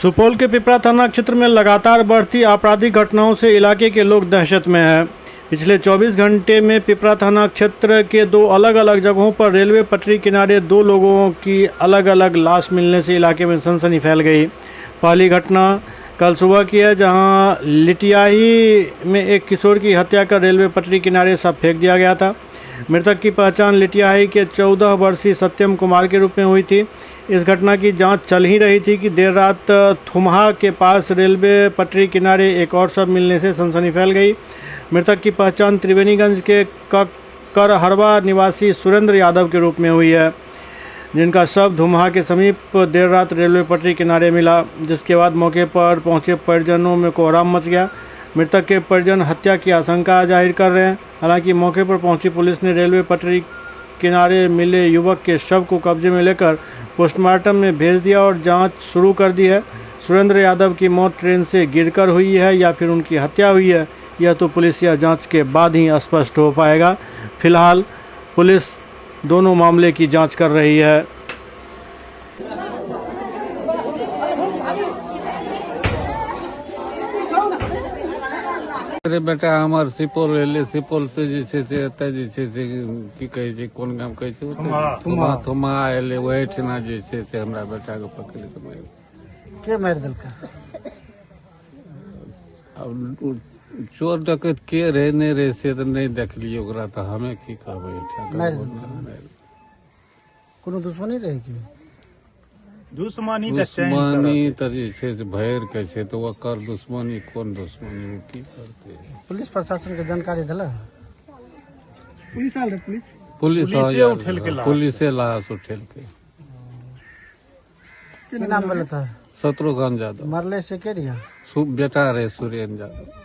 सुपौल के पिपरा थाना क्षेत्र में लगातार बढ़ती आपराधिक घटनाओं से इलाके के लोग दहशत में हैं। पिछले 24 घंटे में पिपरा थाना क्षेत्र के दो अलग अलग जगहों पर रेलवे पटरी किनारे दो लोगों की अलग अलग लाश मिलने से इलाके में सनसनी फैल गई। पहली घटना कल सुबह की है, जहां लिटियाही में एक किशोर की हत्या कर रेलवे पटरी किनारे शव फेंक दिया गया था। मृतक की पहचान लिटियाही के 14 वर्षीय सत्यम कुमार के रूप में हुई थी। इस घटना की जांच चल ही रही थी कि देर रात थुमहा के पास रेलवे पटरी किनारे एक और शव मिलने से सनसनी फैल गई। मृतक की पहचान त्रिवेणीगंज के करहरवा निवासी सुरेंद्र यादव के रूप में हुई है, जिनका शव धुमहा के समीप देर रात रेलवे पटरी किनारे मिला, जिसके बाद मौके पर पहुंचे परिजनों में कोहराम मच गया। मृतक के परिजन हत्या की आशंका जाहिर कर रहे हैं। हालांकि मौके पर पहुंची पुलिस ने रेलवे पटरी किनारे मिले युवक के शव को कब्जे में लेकर पोस्टमार्टम में भेज दिया और जांच शुरू कर दी है। सुरेंद्र यादव की मौत ट्रेन से गिरकर हुई है या फिर उनकी हत्या हुई है, यह तो पुलिस या जांच के बाद ही स्पष्ट हो पाएगा। फिलहाल पुलिस दोनों मामले की जांच कर रही है। अरे बेटा हमार सुपौल एले, सुपौल से जे छै से एतय जे छै से की कहै छै, कोन गाम कहै छै, थुमा एले, वही ठिना जे छै से हमरा बेटा के पकड़ के मारि के मारि देलकै। अब चोर डकैत के रहे नहीं रहे से तो नहीं देखलिए, ओकरा तो हमें की कहबै। कोनो दुश्मनी रहे की? दुश्मनी तो जे छै से भैर के छै, तो ओकर दुश्मनी कोन दुश्मनी की करते। पुलिस प्रशासन के जानकारी दिला? पुलिस आल रहे? पुलिसे लाश उठेल के। क्या नाम बोला था? शत्रुघ्न यादव। मरले से के रिया? बेटा रहे सुरेंद्र यादव।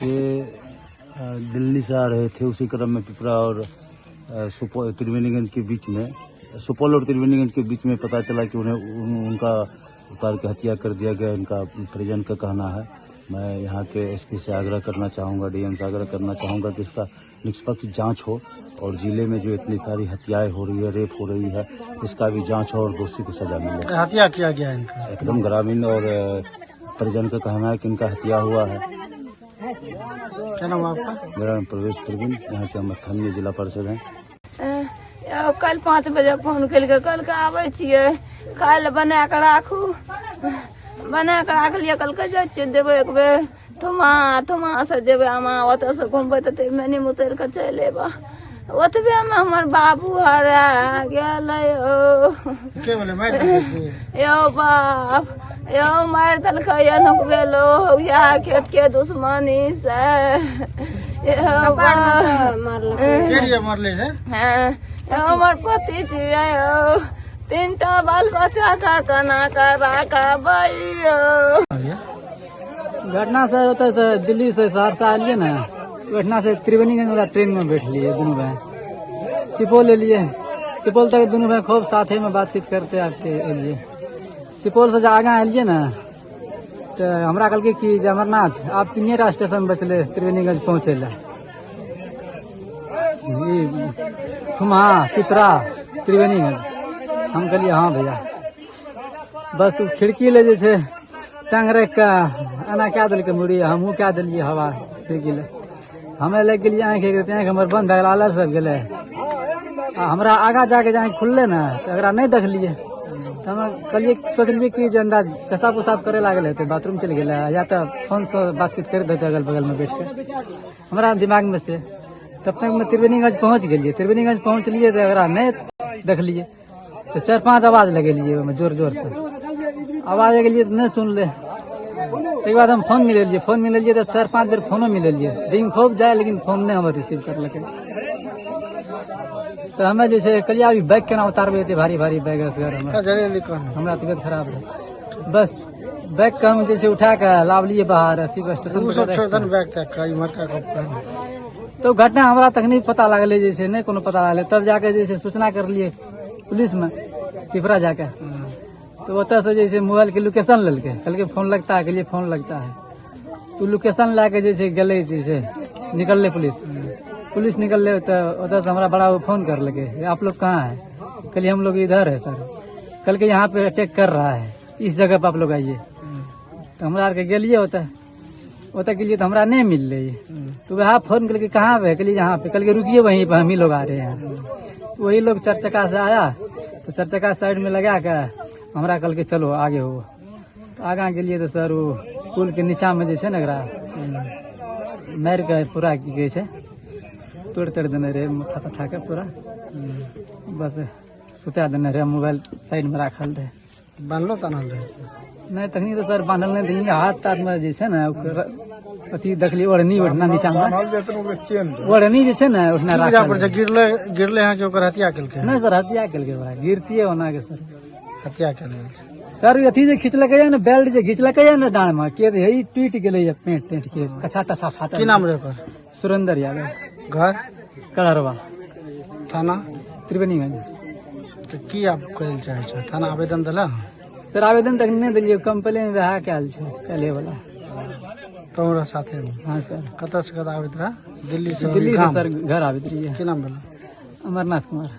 ये दिल्ली से आ रहे थे, उसी क्रम में पिपरा और सुपौल त्रिवेणीगंज के बीच में, सुपौल और त्रिवेणीगंज के बीच में पता चला कि उन्हें उनका उतार के हत्या कर दिया गया। इनका परिजन का कहना है। मैं यहाँ के एसपी से आग्रह करना चाहूँगा, डीएम से आग्रह करना चाहूँगा कि इसका निष्पक्ष जांच हो और जिले में जो इतनी सारी हत्याएं हो रही है, रेप हो रही है, इसका भी जांच हो और दोषी को सजा मिले। हत्या किया गया इनका? एकदम ग्रामीण और परिजन का कहना है कि इनका हत्या हुआ है। क्या नाम आपका? मेरा नाम प्रवेश प्रवीण, यहाँ के हम स्थानीय जिला परिषद हैं। कल 5 बजे फोन कल के आबे छियै, कल बना के राखू, बना के राखलियै। कल के जाए देवे एक बेर थुमा से देवे, हम ओतऽ से घूमबे तो मैनी उतर के चल एबा। ओतबे में हमर बाबू हरा गेलै। यो बाप यो मार देलकै, नुकबे लोग यहाँ खेत के दुश्मनी से। मरले है हमर पति जी 3टा बाल बच्चा का कना कर घटना से होता से दिल्ली से सहरसा आलिए ना, घटना से त्रिवेणीगंज वाला ट्रेन में बैठ लिए दोनों भाई। सुपौल एलिए, सुपौल तक दोनों भाई खूब साथे में बातचीत करते आते एलिए। सुपौल से आगे एलिए ना तो हमरा कहल कि अमरनाथ आप 3 स्टेशन बचले त्रिवेणीगंज पहुँचे ला, थुमा पिपरा त्रिवेणीगंज। हम कहलिए हाँ भैया। बस खिड़की ले जे टांग रख के एना क्या दिल मुड़ी, हमहूँ क्या दिलिए हवा खिड़की ले। हमें लग गई आँख हमर बंद भगल, आलर सब गए। हमरा आगा जाके जहाँ खुलले ना तो अगरा नहीं देखलिए, तो हम कहलिए सोचलिए कि जे अंदाज पेशाब उसाब करे लागल है, बाथरूम चल गए या तो फोन से बातचीत कर देते अगल बगल में बैठ के हमारा दिमाग में से। तब तक मैं त्रिवेणीगंज पहुँच गए। त्रिवेणीगंज पहुँचलिए तो अगरा नहीं देखलिए, तो 4-5 आवाज लगेलिए जोर जोर से। आवाज लगेलिए तो नहीं सुन ले। एक बाद हम फोन मिलेलिए तो 4-5 बेर फोनो मिलेलिए, रिंग खूब जाए लेकिन फोन नहीं हम रिसीव कर लगे। तो हमें जैसे कहलिए अभी बैग केना उतारबे, भारी भारी बैग है हमरा तबियत खराब है। बस बैग का हम जैसे उठा के लाभ लिए बाहर अथी स्टेशन। तो घटना हमारा तक नहीं पता लगल, जैसे नहीं कोनो पता लगल। तब जाके जैसे सूचना कर लिए पुलिस में पिपरा जाके, तो ओतऽ से जैसे मोबाइल के लोकेशन लेलके, कहलके फोन लगता है, कहलिए फोन लगता है। तो लोकेशन लाके जैसे गले, जैसे निकलले पुलिस निकलले, तो ओतऽ से हमारा बड़ा फोन कर लगे, आप लोग कहाँ है? कहलिए हम लोग इधर है सर। कल के यहाँ पे अटैक कर रहा है। इस जगह पर आप लोग आइए। तो हमरा आर के गेलिए ओतऽ गेलिए तो हमरा नहीं मिल रही। तो वहाँ फोन करके कहाँ पे कहलिए यहाँ पे, कल के रुकिए वहीं पर हम ही लोग आ रहे हैं। वही लोग 4 चक्का से आया तो 4 चक्का साइड में लगा के हमरा कल के चलो आगे हो। तो आगा गेलिए तो सर वो पुल के नीचा में जे ना एकरा मार के पूरा की कहे छै तोड़ देने रहे, माथा तथा के पूरा बस सुता देने रहे। मोबाइल साइड में रखल रहे, बांधलो तानल रहे नहीं तखनी तो सर बांधल नहीं थे। हाथ तात में जे छै ना अथी देखलिए ओढ़नी नीचा में ओढ़नी जे छै ना उठना राखल। गिरले हैं कि ओकर हत्या केलकै? नहीं सर हत्या केलकै, बड़ा गिरतिए ओना के सर हत्या केलकै सर। अथी जे खिंचलकै ना बेल्ट जे खिंचलकै ना डाँड़ में के यही टूट गेलै पेट तेट के कछा तछा फाटल। की नाम रहे ओकर? सुरेंद्र यादव, घर कड़रवा, थाना त्रिवेणीगंज। तो की आप करे ले चाहे छो? थाना आवेदन दिला? सर आवेदन तक नहीं दिलिए, कंप्लेन वहाँ कैल छै कले वाला। तोरा साथे में? हाँ सर। कतऽ से कतऽ आबैत रहा? दिल्ली से? दिल्ली से सर घर आबैत रहिए। की नाम भेल? अमरनाथ कुमार।